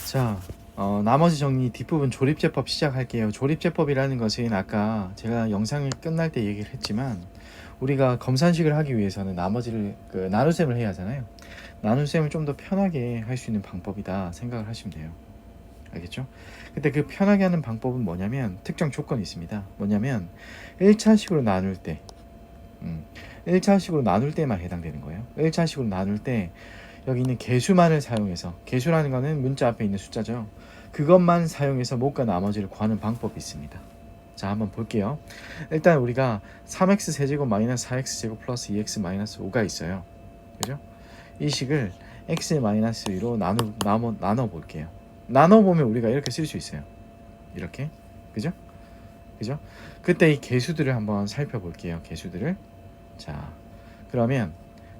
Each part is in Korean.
자, 나머지 정리 뒷부분 조립제법 시작할게요. 조립제법이라는 것은 아까 제가 영상을 끝날 때 얘기를 했지만 우리가 검산식을 하기 위해서는 나머지를 나눗셈을 해야 하잖아요. 나눗셈을 좀 더 편하게 할 수 있는 방법이다 생각을 하시면 돼요. 알겠죠? 근데 그 편하게 하는 방법은 뭐냐면 특정 조건이 있습니다. 뭐냐면 1차식으로 나눌 때 1차식으로 나눌 때만 해당되는 거예요. 1차식으로 나눌 때 여기 있는 개수만을 사용해서, 개수라는 거는 문자 앞에 있는 숫자죠. 그것만 사용해서 못과 나머지를 구하는 방법이 있습니다. 자, 한번 볼게요. 일단 우리가 3x 세제곱 마이너스 4x 제곱 플러스 2x 마이너스 5가 있어요. 그죠? 이 식을 x 마이너스 2로 나눠 볼게요. 나눠 보면 우리가 이렇게 쓸 수 있어요. 이렇게. 그죠? 그죠? 그때 이 개수들을 한번 살펴볼게요. 개수들을. 자, 그러면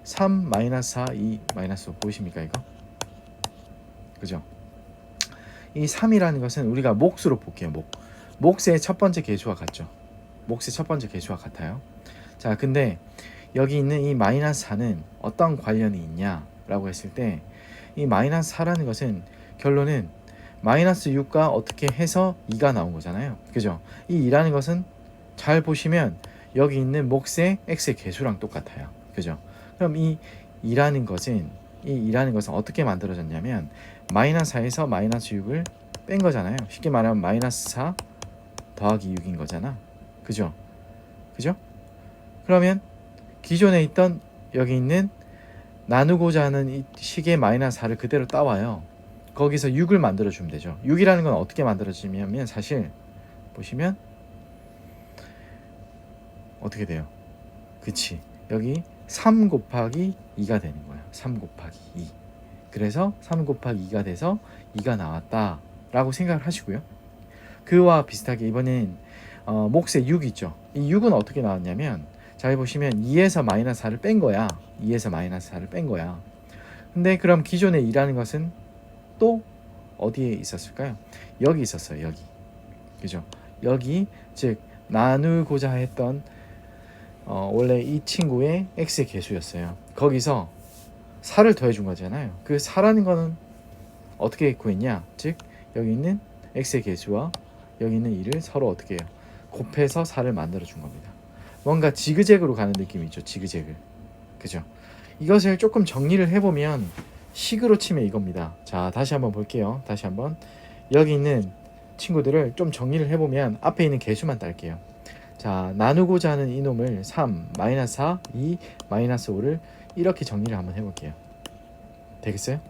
3 마이너스 4 2 마이너스 5 보이십니까 이거? 그죠? 이 3이라는 것은 우리가 몫으로 볼게요. 몫의 첫 번째 개수와 같죠. 몫의 첫 번째 개수와 같아요. 자, 근데 여기 있는 이 마이너스 4는 어떤 관련이 있냐라고 했을 때 이 마이너스 4라는 것은 결론은 마이너스 6과 어떻게 해서 2가 나온 거잖아요. 그죠? 이 2라는 것은 잘 보시면 여기 있는 몫의 x의 개수랑 똑같아요. 그죠? 그럼 이 2라는 것은 어떻게 만들어졌냐면 마이너스 4에서 마이너스 6을 뺀 거잖아요. 쉽게 말하면 마이너스 4 더하기 6인 거잖아. 그죠? 그죠? 그러면 기존에 있던 여기 있는 나누고자 하는 이 식의 마이너스 4를 그대로 따와요. 거기서 6을 만들어주면 되죠. 6이라는 건 어떻게 만들어지냐면 사실 보시면 어떻게 돼요? 그치. 여기 3 곱하기 2가 되는 거예요. 3 곱하기 2. 그래서 3 곱하기 2가 돼서 2가 나왔다 라고 생각을 하시고요. 그와 비슷하게 이번엔 몫의 6 있죠. 이 6은 어떻게 나왔냐면 잘 보시면 2에서 마이너스 4를 뺀 거야. 2에서 마이너스 4를 뺀 거야. 근데 그럼 기존에 2라는 것은 또 어디에 있었을까요? 여기 있었어요. 여기. 그죠? 여기 즉 나누고자 했던 원래 이 친구의 x의 개수였어요. 거기서 4를 더해준 거잖아요. 그 4라는 거는 어떻게 구했냐? 즉 여기 있는 x의 개수와 여기 있는 2를 서로 어떻게 해요? 곱해서 4를 만들어준 겁니다. 뭔가 지그재그로 가는 느낌이 있죠. 지그재그. 그죠? 이것을 조금 정리를 해보면 식으로 치면 이겁니다. 자, 다시 한번 볼게요. 다시 한번 여기 있는 친구들을 좀 정리를 해보면 앞에 있는 개수만 딸게요. 자, 나누고자 하는 이놈을 3, 마이너스 4, 2, 마이너스 5를 이렇게 정리를 한번 해볼게요. 되겠어요?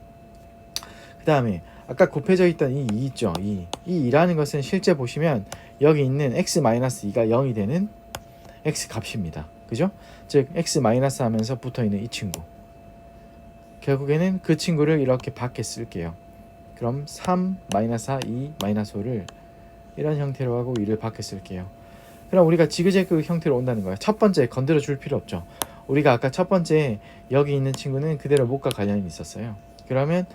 그 다음에 아까 곱해져 있던 이 2 있죠? 이 2라는 것은 실제 보시면 여기 있는 x-2가 0이 되는 x 값입니다. 그죠? 즉 x 마이너스 하면서 붙어있는 이 친구. 결국에는 그 친구를 이렇게 밖에 쓸게요. 그럼 3, 마이너스 4, 2, 마이너스 5를 이런 형태로 하고 2를 밖에 쓸게요. 그럼 우리가 지그재그 형태로 온다는 거예요. 첫 번째 건드려 줄 필요 없죠. 우리가 아까 첫 번째 여기 있는 친구는 그대로 못과 관련이 있었어요. 그러면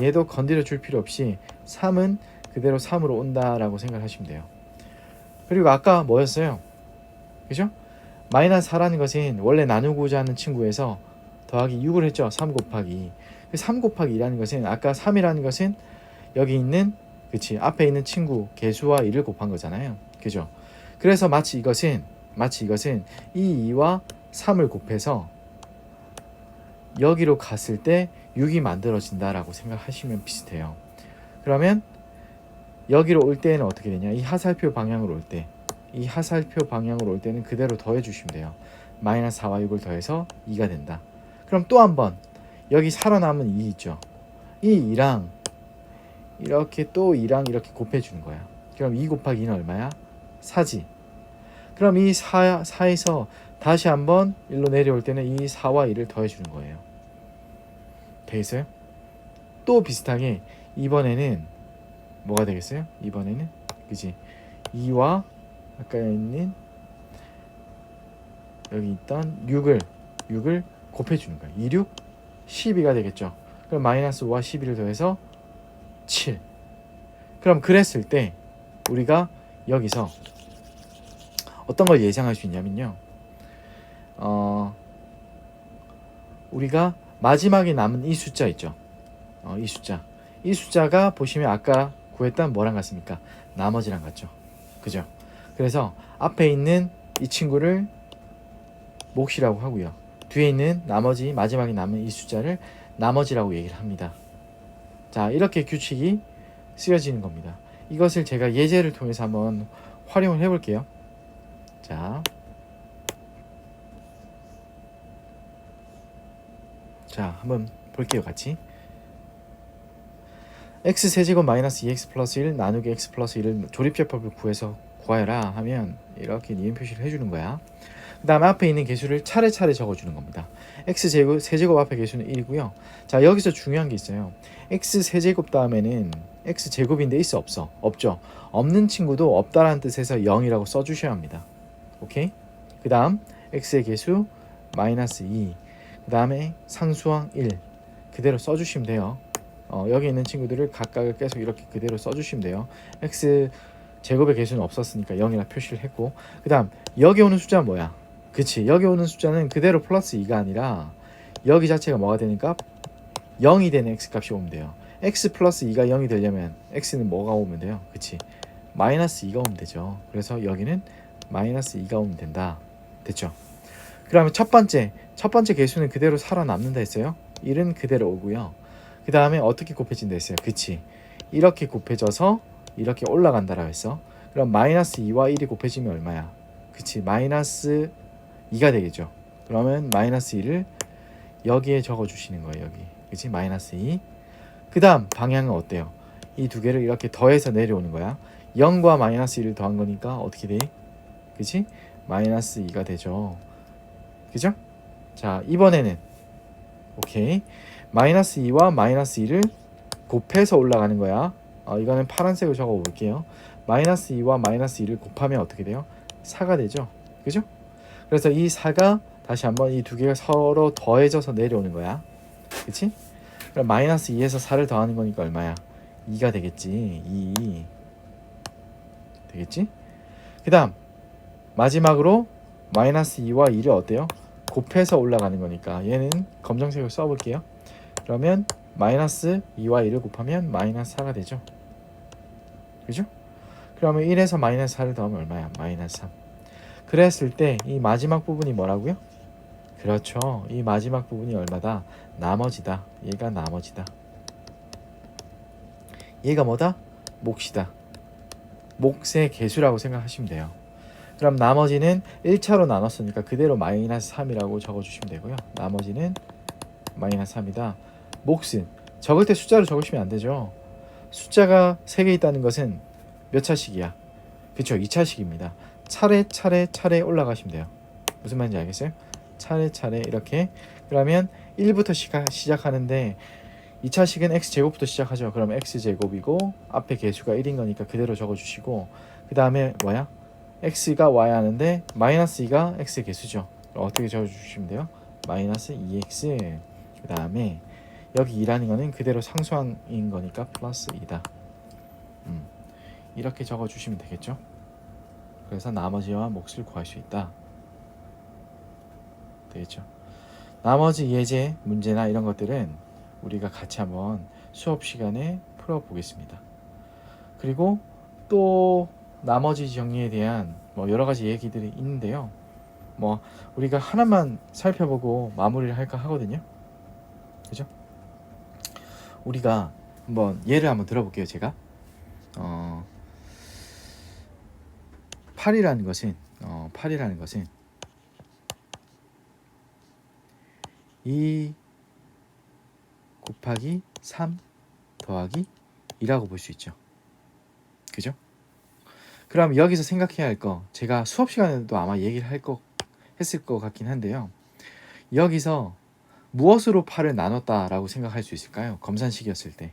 얘도 건드려 줄 필요 없이 3은 그대로 3으로 온다라고 생각하시면 돼요. 그리고 아까 뭐였어요? 그죠? 마이너스 4라는 것은 원래 나누고자 하는 친구에서 더하기 6을 했죠. 3 곱하기 3 곱하기 2라는 것은 아까 3이라는 것은 여기 있는 그치 앞에 있는 친구 개수와 2를 곱한 거잖아요. 그죠? 그래서 마치 이것은 이 2와 3을 곱해서 여기로 갔을 때 6이 만들어진다라고 생각하시면 비슷해요. 그러면 여기로 올 때는 어떻게 되냐? 이 하살표 방향으로 올 때는 그대로 더해 주시면 돼요. 마이너스 4와 6을 더해서 2가 된다. 그럼 또 한 번 여기 살아남은 2 있죠. 이 2랑 이렇게 또 2랑 이렇게 곱해 주는 거야. 그럼 2 곱하기 2는 얼마야? 4지. 그럼 이 4에서 다시 한번 1로 내려올 때는 이 4와 2를 더해 주는 거예요. 되겠어요? 또 비슷하게 이번에는 뭐가 되겠어요? 이번에는 그지? 2와 아까 있는 여기 있던 6을 곱해 주는 거예요. 2, 6, 12가 되겠죠. 그럼 마이너스 5와 12를 더해서 7. 그럼 그랬을 때 우리가 여기서 어떤 걸 예상할 수 있냐면요. 우리가 마지막에 남은 이 숫자 있죠. 이 숫자. 이 숫자가 보시면 아까 구했던 뭐랑 같습니까? 나머지랑 같죠. 그죠? 그래서 앞에 있는 이 친구를 몫이라고 하고요. 뒤에 있는 나머지 마지막에 남은 이 숫자를 나머지라고 얘기를 합니다. 자, 이렇게 규칙이 쓰여지는 겁니다. 이것을 제가 예제를 통해서 한번 활용을 해볼게요. 자, 한번 볼게요, 같이. x 세제곱 마이너스 2x 플러스 1 나누기 x 플러스 1을 조립제법을 구하여라 하면 이렇게 니은 표시를 해주는 거야. 그 다음에 앞에 있는 개수를 차례차례 적어주는 겁니다. x 세제곱 앞에 개수는 1이고요. 자, 여기서 중요한 게 있어요. x 세제곱 다음에는 x 제곱인데 있어 없어? 없죠. 없는 친구도 없다라는 뜻에서 0이라고 써주셔야 합니다. 오케이? 그 다음 x의 개수 마이너스 2, 그 다음에 상수항 1 그대로 써주시면 돼요. 여기 있는 친구들을 각각을 계속 이렇게 그대로 써주시면 돼요. x 제곱의 개수는 없었으니까 0이라 표시를 했고, 그 다음 여기 오는 숫자는 뭐야? 그치, 여기 오는 숫자는 그대로 플러스 2가 아니라 여기 자체가 뭐가 되니까 0이 되는 x값이 오면 돼요. x 플러스 2가 0이 되려면 x는 뭐가 오면 돼요? 그치, 마이너스 2가 오면 되죠. 그래서 여기는 마이너스 2가 오면 된다. 됐죠? 그러면 첫 번째 개수는 그대로 살아남는다 했어요. 1은 그대로 오고요. 그 다음에 어떻게 곱해진다 했어요? 그치, 이렇게 곱해져서 이렇게 올라간다라고 했어. 그럼 마이너스 2와 1이 곱해지면 얼마야? 그치, 마이너스 2가 되겠죠. 그러면 마이너스 2를 여기에 적어주시는 거예요. 여기, 그치, 마이너스 2. 그 다음 방향은 어때요? 이 두 개를 이렇게 더해서 내려오는 거야. 0과 마이너스 1을 더한 거니까 어떻게 돼? 그치, 마이너스 2가 되죠. 그죠? 자, 이번에는 오케이, 마이너스 2와 마이너스 2를 곱해서 올라가는 거야. 이거는 파란색으로 적어 볼게요. 마이너스 2와 마이너스 2를 곱하면 어떻게 돼요? 4가 되죠. 그죠? 그래서 이 4가 다시 한번 이 두 개가 서로 더해져서 내려오는 거야. 그치? 그럼 마이너스 2에서 4를 더하는 거니까 얼마야? 2가 되겠지. 2 되겠지? 그 다음 마지막으로 마이너스 2와 2를 어때요? 곱해서 올라가는 거니까 얘는 검정색으로 써볼게요. 그러면 마이너스 2와 1을 곱하면 마이너스 4가 되죠. 그죠? 그러면 1에서 마이너스 4를 더하면 얼마야? 마이너스 3. 그랬을 때 이 마지막 부분이 뭐라고요? 그렇죠. 이 마지막 부분이 얼마다? 나머지다. 얘가 나머지다. 얘가 뭐다? 몫이다. 몫의 개수라고 생각하시면 돼요. 그럼 나머지는 1차로 나눴으니까 그대로 마이너스 3이라고 적어주시면 되고요. 나머지는 마이너스 3이다. 몫은 적을 때 숫자로 적으시면 안 되죠. 숫자가 3개 있다는 것은 몇 차식이야? 그쵸, 2차식입니다. 차례 올라가시면 돼요. 무슨 말인지 알겠어요? 차례 이렇게. 그러면 1부터 시작하는데 2차식은 x제곱부터 시작하죠. 그럼 x제곱이고 앞에 개수가 1인 거니까 그대로 적어주시고, 그 다음에 뭐야? x가 와야 하는데 마이너스 2가 x의 개수죠. 어떻게 적어주시면 돼요? 마이너스 2x. 그 다음에 여기 2라는 거는 그대로 상수항인 거니까 플러스 2다. 이렇게 적어주시면 되겠죠. 그래서 나머지와 몫을 구할 수 있다. 되겠죠. 나머지 예제 문제나 이런 것들은 우리가 같이 한번 수업 시간에 풀어보겠습니다. 그리고 또 나머지 정리에 대한 여러 가지 얘기들이 있는데요. 우리가 하나만 살펴보고 마무리를 할까 하거든요. 그죠? 우리가 한번 예를 한번 들어볼게요. 제가 8이라는 것은 2 곱하기 3 더하기 2라고 볼 수 있죠. 그죠? 그럼 여기서 생각해야 할 거, 제가 수업 시간에도 아마 얘기를 했을 것 같긴 한데요. 여기서 무엇으로 8을 나눴다라고 생각할 수 있을까요? 검산식이었을 때.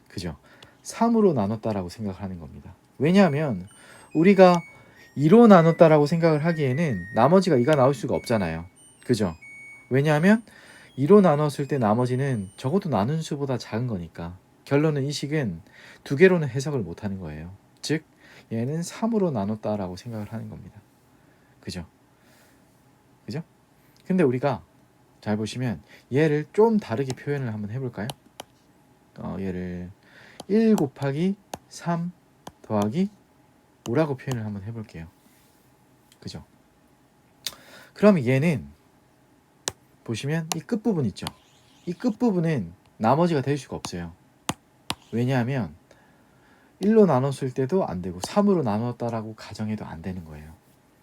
그죠? 3으로 나눴다라고 생각을 하는 겁니다. 왜냐하면 우리가 2로 나눴다라고 생각을 하기에는 나머지가 2가 나올 수가 없잖아요. 그죠? 왜냐하면 2로 나눴을 때 나머지는 적어도 나눈 수보다 작은 거니까. 결론은 이 식은 두 개로는 해석을 못하는 거예요. 즉 얘는 3으로 나눴다라고 생각을 하는 겁니다. 그죠? 그죠? 근데 우리가 잘 보시면 얘를 좀 다르게 표현을 한번 해볼까요? 얘를 1 곱하기 3 더하기 5라고 표현을 한번 해볼게요. 그죠? 그럼 얘는 보시면 이 끝부분 있죠? 이 끝부분은 나머지가 될 수가 없어요. 왜냐하면 1로 나눴을 때도 안 되고 3으로 나눴다라고 가정해도 안 되는 거예요.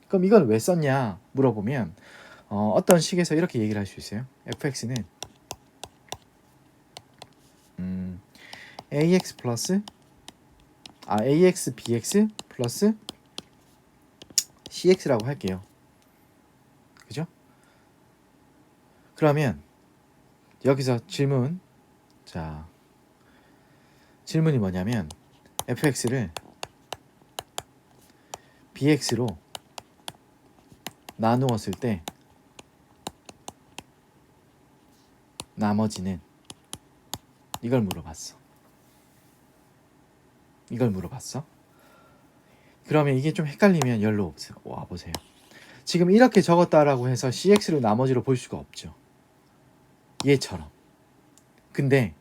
그럼 이걸 왜 썼냐 물어보면 어떤 식에서 이렇게 얘기를 할 수 있어요. fx는 ax 플러스 ax bx 플러스 cx라고 할게요. 그죠? 그러면 여기서 질문이 뭐냐면 fx를 bx로 나누었을 때 나머지는 이걸 물어봤어. 그러면 이게 좀 헷갈리면 열로 와보세요. 지금 이렇게 적었다라고 해서 cx를 나머지로 볼 수가 없죠. 얘처럼. 근데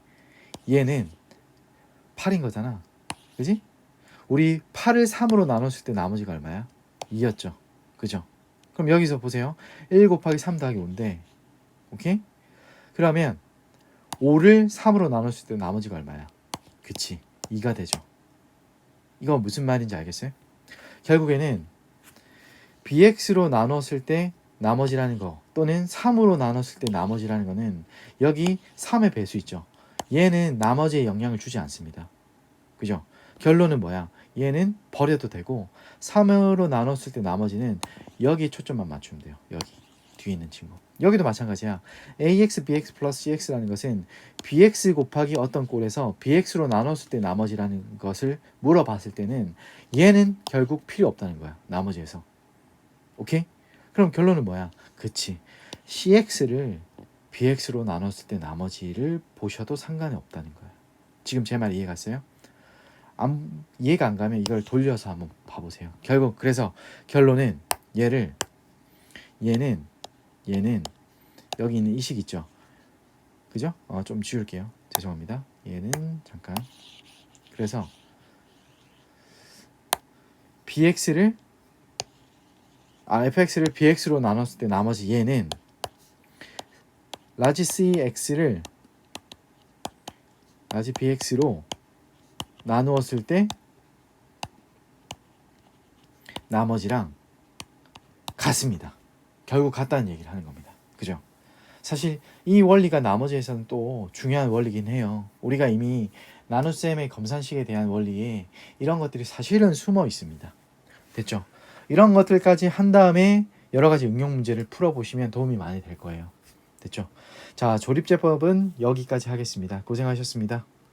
얘는 8인 거잖아. 그지? 우리 8을 3으로 나눴을 때 나머지가 얼마야? 2였죠. 그죠? 그럼 여기서 보세요. 1 곱하기 3 더하기 5인데 오케이? 그러면 5를 3으로 나눴을 때 나머지가 얼마야? 그치. 2가 되죠. 이거 무슨 말인지 알겠어요? 결국에는 bx로 나눴을 때 나머지라는 거 또는 3으로 나눴을 때 나머지라는 거는 여기 3의 배수 있죠. 얘는 나머지에 영향을 주지 않습니다. 그죠? 결론은 뭐야? 얘는 버려도 되고 3으로 나눴을 때 나머지는 여기 초점만 맞추면 돼요. 여기 뒤에 있는 친구. 여기도 마찬가지야. ax, bx 플러스 cx라는 것은 bx 곱하기 어떤 꼴에서 bx로 나눴을 때 나머지라는 것을 물어봤을 때는 얘는 결국 필요 없다는 거야. 나머지에서. 오케이? 그럼 결론은 뭐야? 그치. cx를 bx로 나눴을 때 나머지를 보셔도 상관이 없다는 거야. 지금 제 말 이해갔어요? 이해가 안 가면 이걸 돌려서 한번 봐보세요. 결국 그래서 결론은 얘는 여기 있는 이 식 있죠. 그죠? 좀 지울게요. 죄송합니다. 얘는 잠깐. 그래서 fx를 bx로 나눴을 때 나머지 얘는 라지 cx를 라지 bx로 나누었을 때 나머지랑 같습니다. 결국 같다는 얘기를 하는 겁니다. 그죠? 사실 이 원리가 나머지에서는 또 중요한 원리긴 해요. 우리가 이미 나눗셈의 검산식에 대한 원리에 이런 것들이 사실은 숨어 있습니다. 됐죠? 이런 것들까지 한 다음에 여러 가지 응용 문제를 풀어보시면 도움이 많이 될 거예요. 됐죠? 자, 조립제법은 여기까지 하겠습니다. 고생하셨습니다.